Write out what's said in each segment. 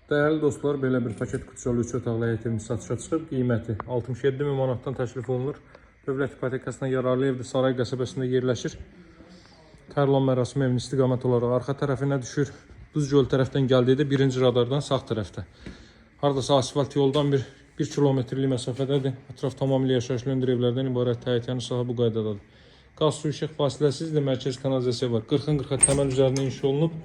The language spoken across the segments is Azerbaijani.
Değerli dostlar, belə bir paket kutsolu 3 otaqlı həyətimiz satışa çıxıb. Qiyməti 67 min manatdan təklif olunur. Dövlət ipotekasına yararlı evdir. Saray qəsəbəsində yerləşir. Tərlan mərasimi evinin istiqamət olaraq arxa tərəfinə düşür. Düzgöl tərəfdən gəldikdə birinci radardan sağ tərəfdə. Haradasa asfalt yoldan bir kilometrlik məsafədədir. Ətraf tamamilə yaşayışlı hündür evlərdən ibarət həyətyanı sahə bu qaydadadır. Qaz su işıq fasiləsizdir. Mərkəzi kanalizasiya var. 40-40 təməl üzərində inşa olunub.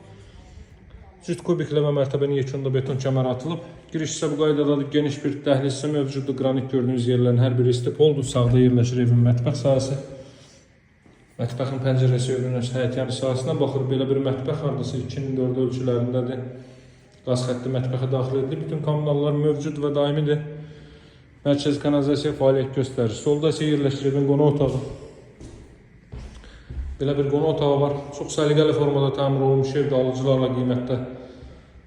Cüt kubiklə və mərtəbənin yekununda beton kəmər atılıb. Giriş isə bu qaydadadır. Geniş bir dəhliz isə mövcuddur. Qranit gördüyünüz yerlərin hər biri istipoldur. Sağda yerləşir evin mətbəx sahəsi. Mətbəxin pəncərəsi örülmüş həyətyanı sahəsinə baxır. Belə bir mətbəx hardasa 2004 ölçülərindədir. Qaz xətti mətbəxə daxil edilir. Bütün kommunallar mövcud və daimidir. Mərkəzi kanalizasiya fəaliyyət göstərir. Solda isə yerləşir evin qonaq otağı. Belə bir qonaq otağı var. Çox səliqəli formada təmir olunmuş evdə alıcılarla qiymətdə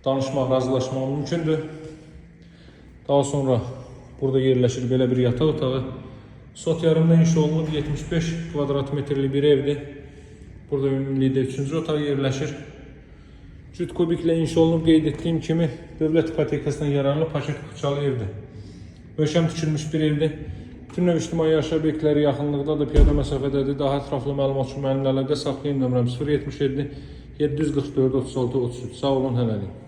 danışmaq, razılaşmaq mümkündür. Daha sonra burada yerləşir belə bir yataq otağı. Sot yarımda inşa olunub 75 kvadrat metrli bir evdir. Burada ümumilikdə 3-cü otaq yerləşir. Cüt kubiklə inşa olunub, qeyd etdiyim kimi dövlət ipotekasından yararlı paket kuçalı evdir. Möhkəm tikilmiş bir evdir. Bütün növ ictimai yaşayış obyektləri yaxınlıqdadır, piyada məsafədədir. Daha ətraflı məlumat üçün mənimlə əlaqə saxlayın. Nömrəm 077 744 36 33. Sağ olun, hələlik.